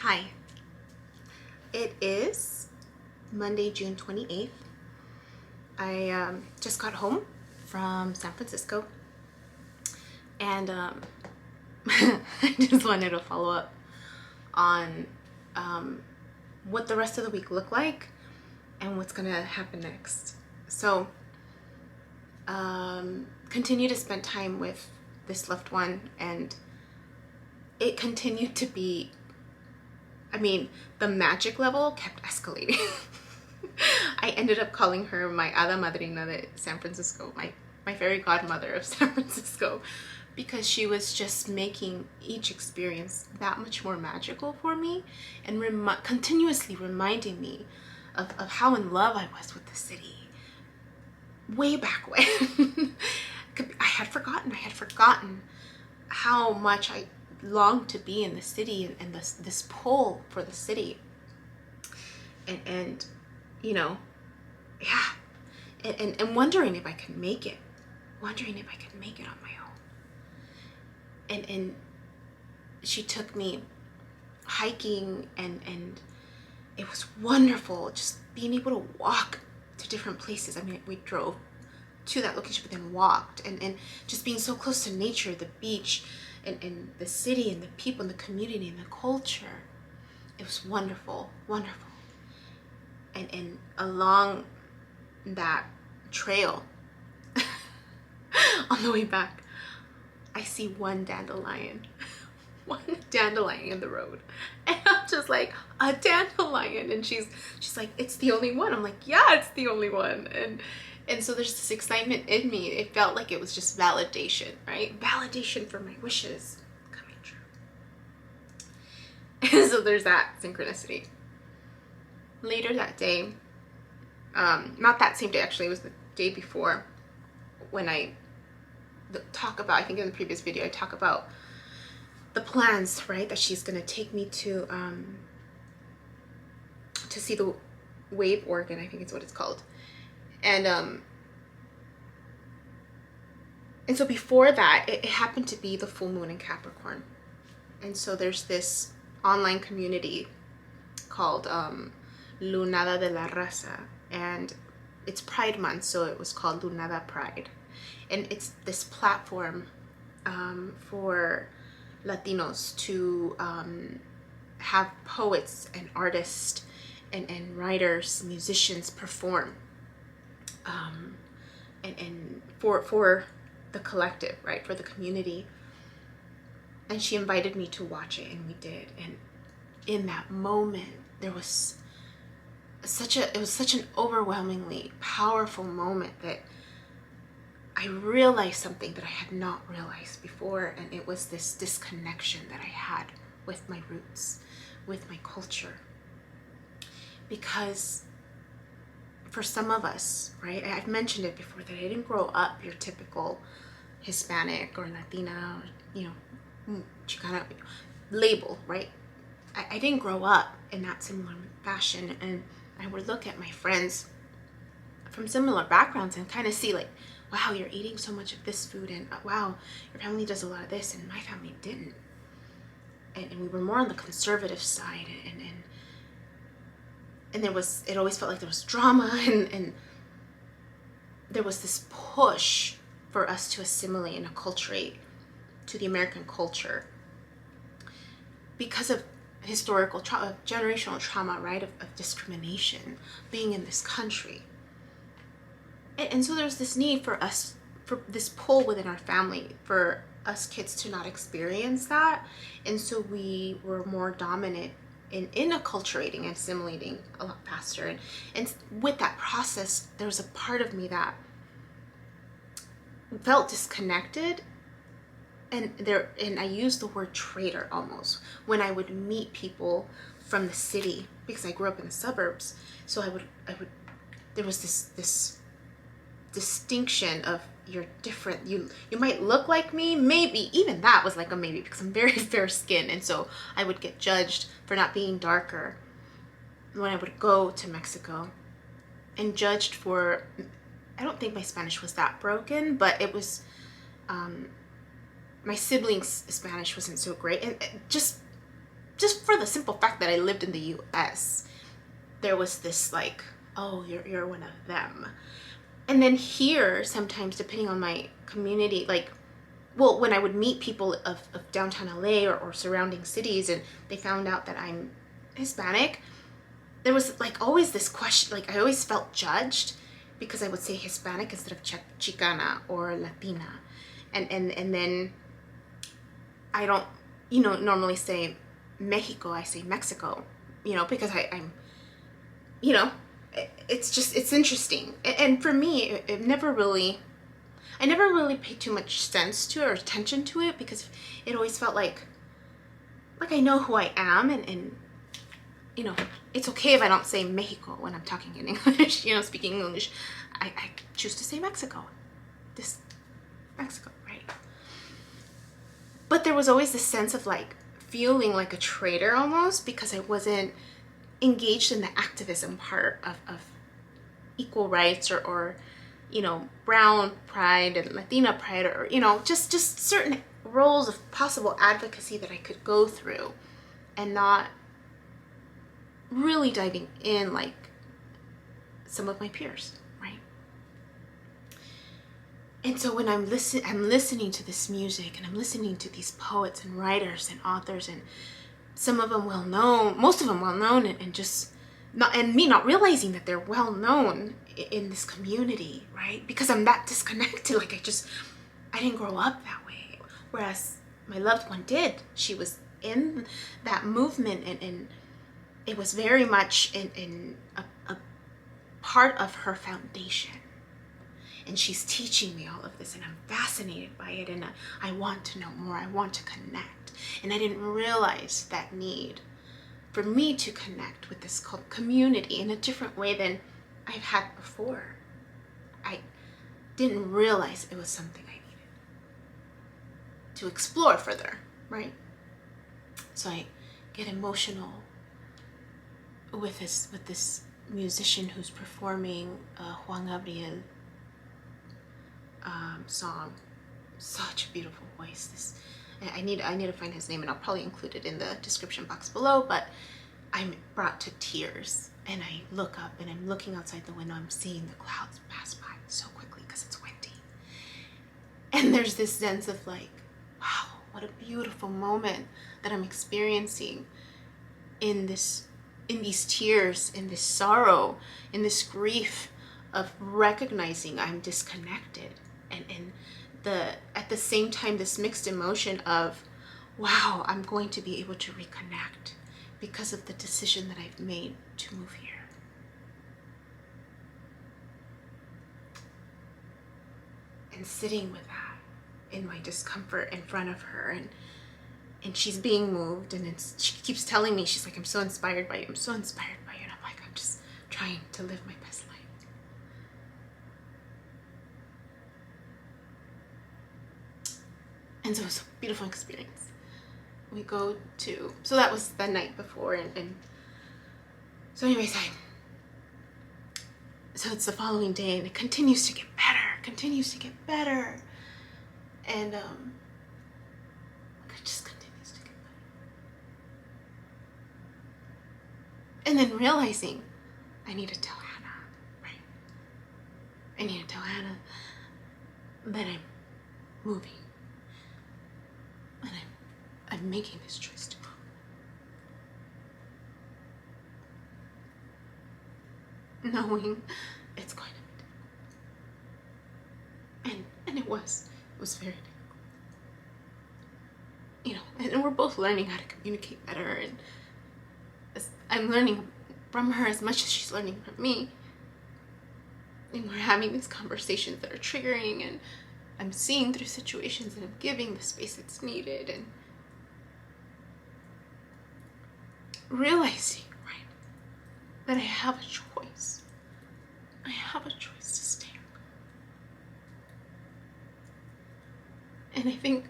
Hi, it is Monday, June 28th. I just got home from San Francisco and I just wanted to follow up on what the rest of the week looked like and what's gonna happen next. So, continue to spend time with this loved one, and it continued to be, the magic level kept escalating. I ended up calling her my Hada Madrina de San Francisco, my fairy godmother of San Francisco, because she was just making each experience that much more magical for me and continuously reminding me of how in love I was with the city way back when. I had forgotten how much I longed to be in the city and this pull for the city. And you know, yeah, and wondering if I could make it, on my own. And she took me hiking, and it was wonderful just being able to walk to different places. We drove to that location but then walked, and just being so close to nature, the beach, and the city and the people and the community and the culture. It was wonderful. And along that trail on the way back, I see one dandelion in the road, and I'm just like, a dandelion? And she's like, it's the only one. I'm like, yeah, it's the only one. And so there's this excitement in me. It felt like it was just validation, right? Validation for my wishes coming true. And so there's that synchronicity. Later that day, not that same day actually, it was the day before, when I talk about, I think in the previous video I talk about the plans, right, that she's gonna take me to see the wave organ, I think it's what it's called. And so before that, it happened to be the full moon in Capricorn. And so there's this online community called Lunada de la Raza, and it's Pride Month, so it was called Lunada Pride. And it's this platform for Latinos to have poets and artists and writers, musicians perform, and for the collective, right, for the community. And she invited me to watch it, and we did. And in that moment, there was such an overwhelmingly powerful moment that I realized something that I had not realized before, and it was this disconnection that I had with my roots, with my culture. Because for some of us, right, I've mentioned it before, that I didn't grow up your typical Hispanic or Latina or, Chicana label, right? I didn't grow up in that similar fashion, and I would look at my friends from similar backgrounds and kind of see, like, wow, you're eating so much of this food, and wow, your family does a lot of this, and my family didn't. And we were more on the conservative side, and it always felt like there was drama, and there was this push for us to assimilate and acculturate to the American culture because of historical generational trauma, right, of discrimination, being in this country. And so there's this need for us, for this pull within our family, for us kids to not experience that. And so we were more dominant in acculturating and assimilating a lot faster. And with that process, there was a part of me that felt disconnected. And I use the word traitor almost when I would meet people from the city, because I grew up in the suburbs. So I would there was this distinction of, you're different, you might look like me, maybe even that was like a maybe, because I'm very fair skinned, and so I would get judged for not being darker when I would go to Mexico, and judged for, I don't think my Spanish was that broken, but it was my siblings' Spanish wasn't so great, and just just for the simple fact that I lived in the US, there was this like, oh, you're one of them. And then here, sometimes, depending on my community, like, well, when I would meet people of downtown LA or surrounding cities and they found out that I'm Hispanic, there was like always this question, like I always felt judged because I would say Hispanic instead of Chicana or Latina. And then I don't, normally say Mexico, I say Mexico, because I'm, it's interesting. And for me, I never really paid too much sense to it or attention to it because it always felt like I know who I am and it's okay if I don't say Mexico when I'm talking in English, speaking English. I choose to say Mexico. This Mexico, right? But there was always this sense of like feeling like a traitor almost because I wasn't engaged in the activism part of equal rights or brown pride and Latina pride or just certain roles of possible advocacy that I could go through and not really diving in like some of my peers, right? And so when I'm listening to this music and I'm listening to these poets and writers and authors and some of them well known, most of them well known, and just not realizing that they're well known in this community, right? Because I'm that disconnected. Like I didn't grow up that way. Whereas my loved one did. She was in that movement and it was very much in a part of her foundation. And she's teaching me all of this and I'm fascinated by it and I want to know more. I want to connect. And I didn't realize that need for me to connect with this community in a different way than I've had before. I didn't realize it was something I needed to explore further, right? So I get emotional with this musician who's performing Juan Gabriel song. Such a beautiful voice. I need to find his name and I'll probably include it in the description box below, but I'm brought to tears and I look up and I'm looking outside the window. I'm seeing the clouds pass by so quickly because it's windy. And there's this sense of like, wow, what a beautiful moment that I'm experiencing in these tears, in this sorrow, in this grief of recognizing I'm disconnected and at the same time this mixed emotion of wow, I'm going to be able to reconnect because of the decision that I've made to move here. And sitting with that in my discomfort in front of her and she's being moved and she keeps telling me, she's like, I'm so inspired by you, I'm so inspired by you. And I'm like, I'm just trying to live my best life. And so it was a beautiful experience. We go to, so that was the night before and so anyways, so it's the following day and it continues to get better, and it just continues to get better. And then realizing I need to tell Hannah, right? I need to tell Hannah that I'm moving. And I'm making this choice to move. Knowing it's going to be difficult. And it was very difficult. And we're both learning how to communicate better and I'm learning from her as much as she's learning from me. And we're having these conversations that are triggering and I'm seeing through situations and I'm giving the space that's needed and realizing, right, that I have a choice. I have a choice to stand. And I think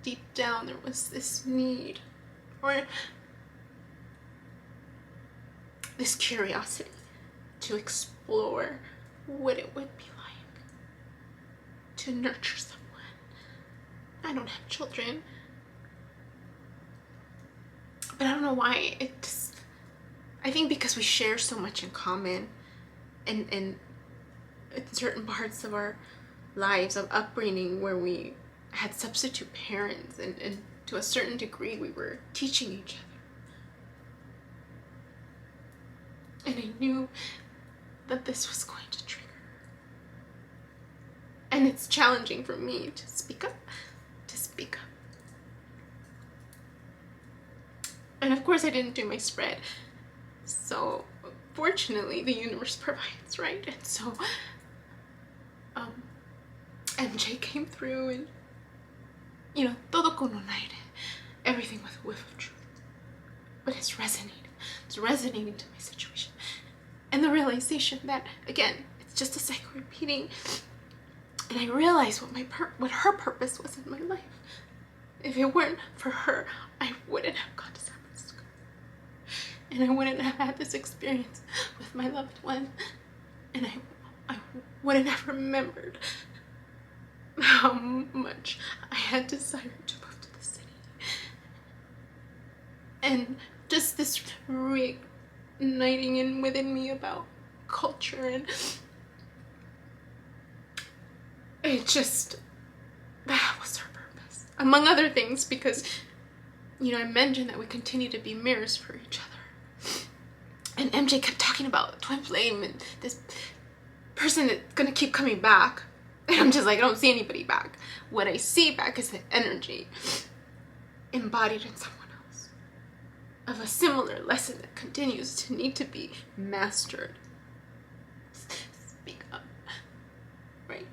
deep down there was this need or this curiosity to explore what it would be like to nurture someone. I don't have children, But I don't know why. I think because we share so much in common, and in certain parts of our lives of upbringing where we had substitute parents, and to a certain degree we were teaching each other. And I knew that this was going to trigger. And it's challenging for me to speak up. And of course I didn't do my spread. So fortunately the universe provides, right? And so MJ came through, and todo con un aire, everything with a whiff of truth. But it's resonating to my situation. And the realization that, again, it's just a cycle repeating. And I realized what her purpose was in my life. If it weren't for her, I wouldn't have gone to San Francisco. And I wouldn't have had this experience with my loved one. And I wouldn't have remembered how much I had desired to move to the city. And just this reigniting in within me about culture, and that was her purpose. Among other things, because, I mentioned that we continue to be mirrors for each other. And MJ kept talking about twin flame and this person that's gonna keep coming back. And I'm just like, I don't see anybody back. What I see back is the energy embodied in someone else of a similar lesson that continues to need to be mastered. Speak up, right?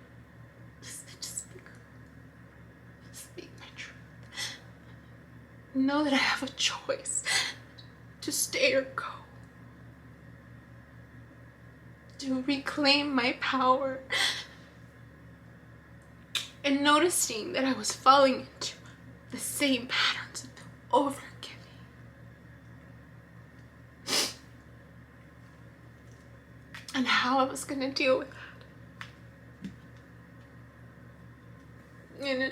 Just speak up. Speak my truth. Know that I have a choice to stay or go. To reclaim my power. And noticing that I was falling into the same patterns of overgiving. And how I was going to deal with that.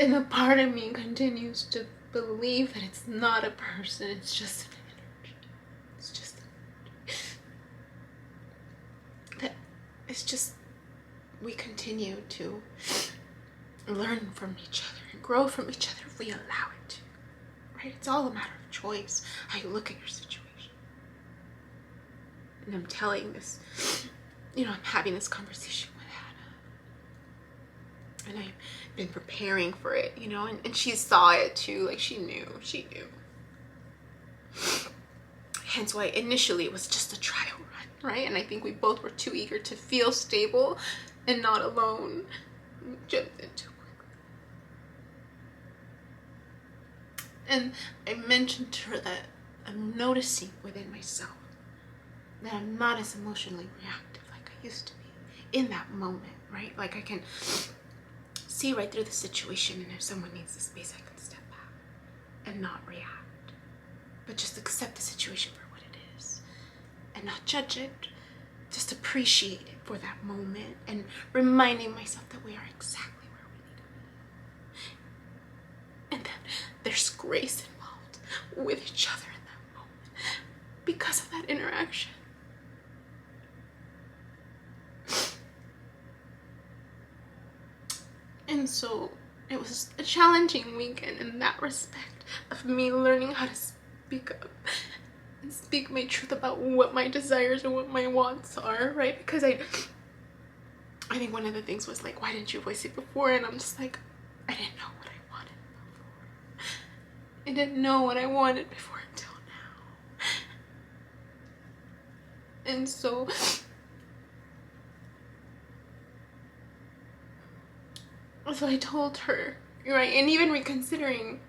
And a part of me continues to believe that it's not a person, it's just an energy. It's just an energy. That it's just, we continue to learn from each other and grow from each other if we allow it to, right? It's all a matter of choice, how you look at your situation. And I'm telling this, I'm having this conversation with Hada. And I've been preparing for it, and she saw it too, like she knew. Hence why initially it was just a trial run, right? And I think we both were too eager to feel stable and not alone. Jumped in too quickly. And I mentioned to her that I'm noticing within myself that I'm not as emotionally reactive like I used to be in that moment, right? Like I can see right through the situation, and if someone needs the space, I can step back and not react, but just accept the situation for what it is and not judge it. Just appreciate it for that moment, and reminding myself that we are exactly where we need to be. And that there's grace involved with each other in that moment because of that interaction. And so it was a challenging weekend in that respect of me learning how to speak up. Speak my truth about what my desires and what my wants are, right? Because I think one of the things was like, why didn't you voice it before? And I'm just like, I didn't know what I wanted before. I didn't know what I wanted before until now. And so I told her, right, and even reconsidering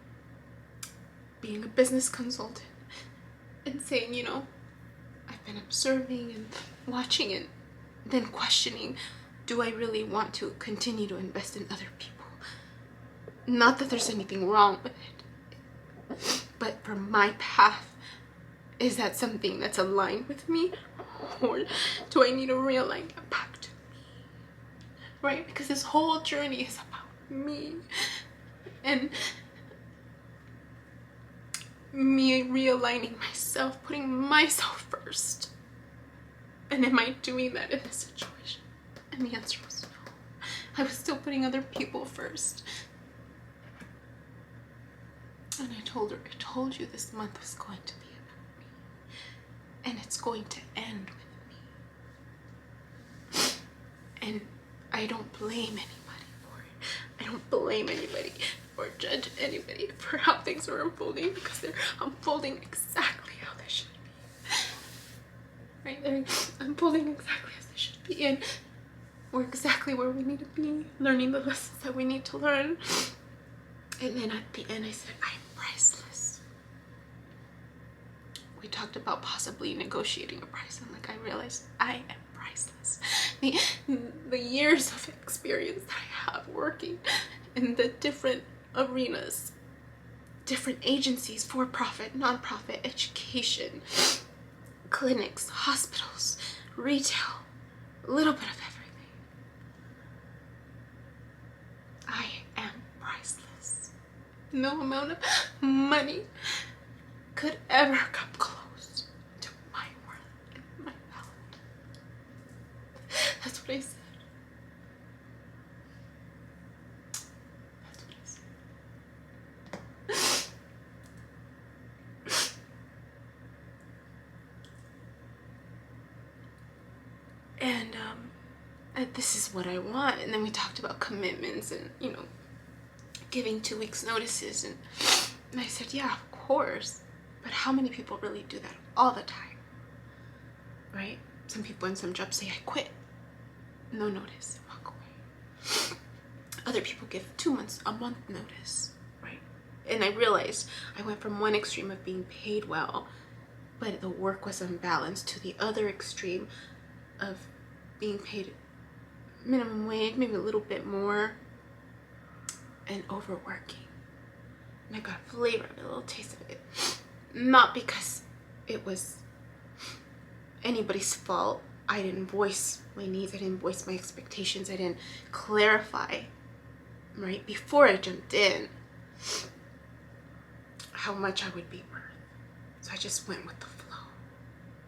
being a business consultant. And saying, I've been observing and watching and then questioning, do I really want to continue to invest in other people? Not that there's anything wrong with it, but for my path, is that something that's aligned with me? Or do I need to realign that back to me? Right? Because this whole journey is about me. And me realigning myself, putting myself first. And am I doing that in this situation? And the answer was no. I was still putting other people first. And I told her, I told you this month was going to be about me. And it's going to end with me. And I don't blame anybody for it. I don't blame anybody or judge anybody for how things are unfolding, because they're unfolding exactly how they should be. Right? They're unfolding exactly as they should be. And we're exactly where we need to be, learning the lessons that we need to learn. And then at the end I said, I'm priceless. We talked about possibly negotiating a price, and like I realized I am priceless. The years of experience that I have working in the different arenas, different agencies, for-profit, non-profit, education, clinics, hospitals, retail, a little bit of everything. I am priceless. No amount of money could ever come close to my worth and my value. That's what I said. That's what I said. And this is what I want. And then we talked about commitments and, you know, giving 2 weeks notices. And I said, yeah, of course. But how many people really do that all the time? Right? Some people in some jobs say, I quit. No notice. Walk away. Other people give 2 months, a month notice. Right? And I realized I went from one extreme of being paid well, but the work was unbalanced, to the other extreme of being paid minimum wage, maybe a little bit more, and overworking. And I got a flavor of it, a little taste of it. Not because it was anybody's fault. I didn't voice my needs, I didn't voice my expectations, I didn't clarify, right, before I jumped in, how much I would be worth. So I just went with the flow,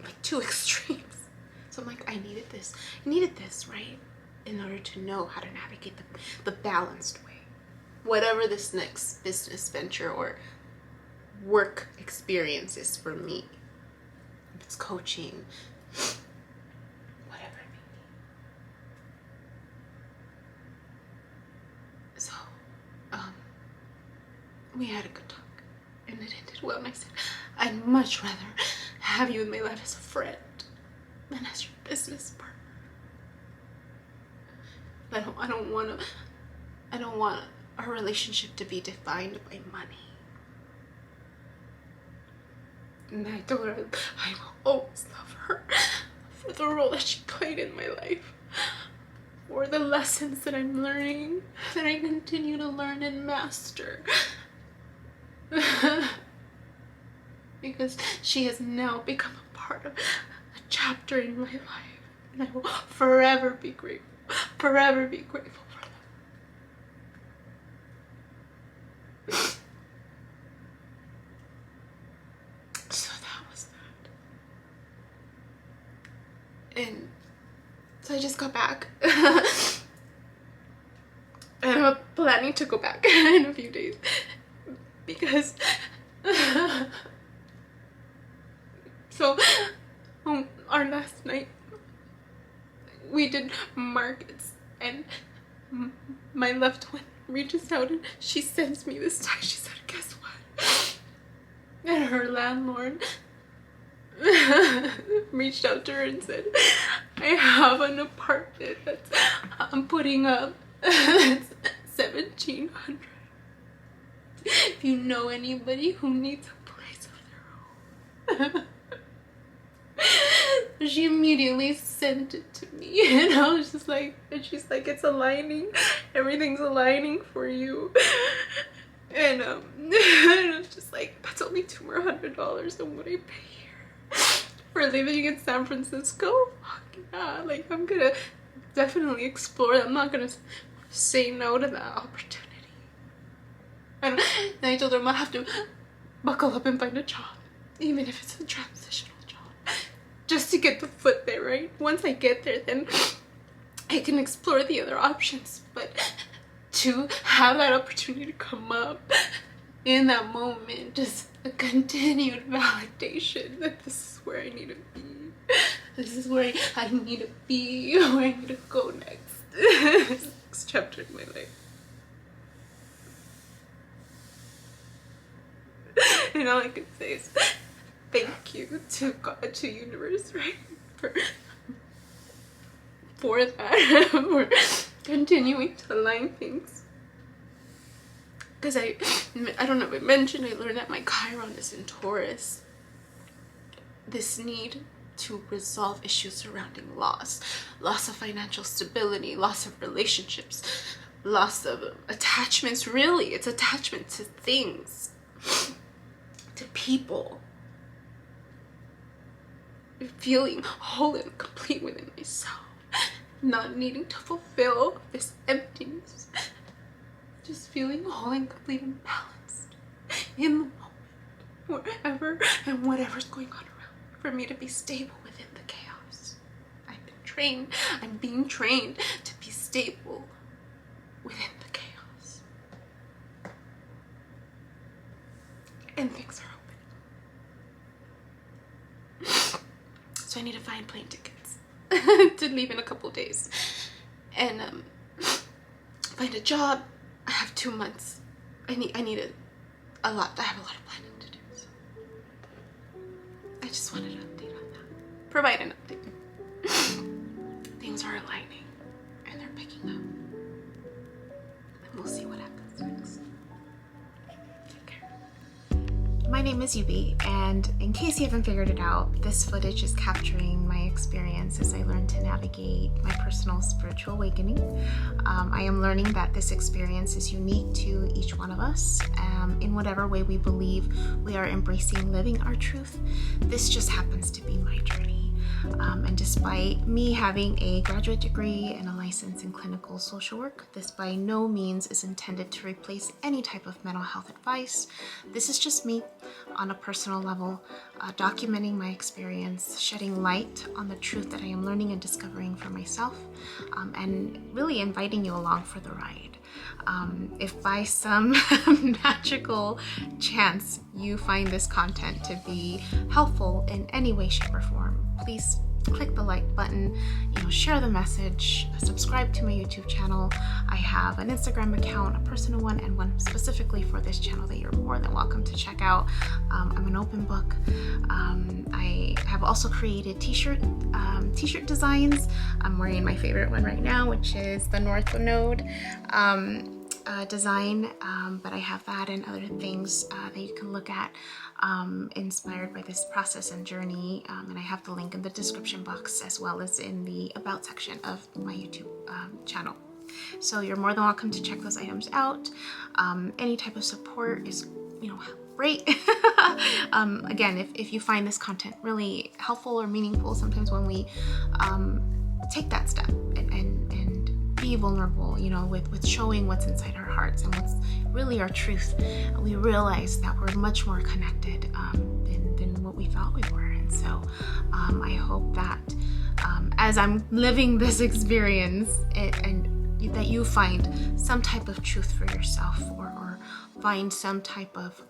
like 2 extremes. So I'm like, I needed this, right, in order to know how to navigate the balanced way. Whatever this next business venture or work experience is for me. If it's coaching, whatever it may be. So, we had a good talk, and it ended well, and I said, I'd much rather have you in my life as a friend than as your business partner. I don't want our relationship to be defined by money. And I told her I will always love her for the role that she played in my life, for the lessons that I'm learning, that I continue to learn and master. Because she has now become a part of a chapter in my life, and I will forever be grateful for them. So that was that. And so I just got back. And I'm planning to go back in a few days, because so our last night we did markets, and my loved one reaches out and she sends me this text. She said, guess what? And her landlord reached out to her and said, I have an apartment that's I'm putting up. It's $1,700. If you know anybody who needs a place of their own. She immediately sent it to me, and I was just like, and she's like, it's aligning, everything's aligning for you. And I was just like, that's only $200 more than what I pay here for living in San Francisco. Fuck yeah, like I'm gonna definitely explore it. I'm not gonna say no to that opportunity. And I told her I'm gonna have to buckle up and find a job, even if it's a transitional job, just to get the foot there, right? Once I get there, then I can explore the other options. But to have that opportunity to come up in that moment, just a continued validation that this is where I need to be. This is where I need to be, where I need to go next. Next chapter in my life. And all I can say is thank you to God, to universe, right? For that, for continuing to align things. Because I don't know if I mentioned, I learned that my Chiron is in Taurus. This need to resolve issues surrounding loss of financial stability, loss of relationships, loss of attachments. Really, it's attachment to things, to people. Feeling whole and complete within myself, not needing to fulfill this emptiness, just feeling whole and complete and balanced in the moment, wherever and whatever's going on around me, for me to be stable within the chaos. I'm being trained to be stable within the chaos. And things are open. So I need to find plane tickets to leave in a couple days, and find a job. I have 2 months. I need a lot. I have a lot of planning to do. So I just wanted an update on that. Provide an update. Things are aligning and they're picking up, and we'll see what happens next. Take care. My name is Yubi, and in case you haven't figured it out, this footage is capturing my experience as I learn to navigate my personal spiritual awakening. I am learning that this experience is unique to each one of us. In whatever way we believe we are embracing living our truth, this just happens to be my journey. And despite me having a graduate degree and a license in clinical social work, this by no means is intended to replace any type of mental health advice. This is just me on a personal level, documenting my experience, shedding light on the truth that I am learning and discovering for myself, and really inviting you along for the ride. If by some magical chance you find this content to be helpful in any way, shape, or form, please click the like button, share the message, subscribe to my YouTube channel. I have an Instagram account, a personal one, and one specifically for this channel that you're more than welcome to check out. I'm an open book. I have also created t-shirt designs. I'm wearing my favorite one right now, which is the North Node design, but I have that and other things that you can look at inspired by this process and journey, and I have the link in the description box as well as in the about section of my YouTube channel. So you're more than welcome to check those items out. Any type of support is great. Again, if you find this content really helpful or meaningful, sometimes when we take that step and be vulnerable, with showing what's inside our hearts and what's really our truth, we realize that we're much more connected than what we thought we were. And so I hope that as I'm living this experience and that you find some type of truth for yourself, or find some type of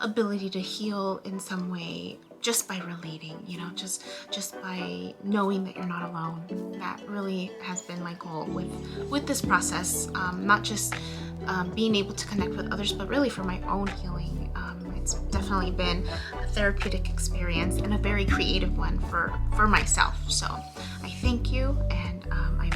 ability to heal in some way just by relating, just by knowing that you're not alone. That really has been my goal with this process, not just being able to connect with others, but really for my own healing. It's definitely been a therapeutic experience and a very creative one for myself. So I thank you, and I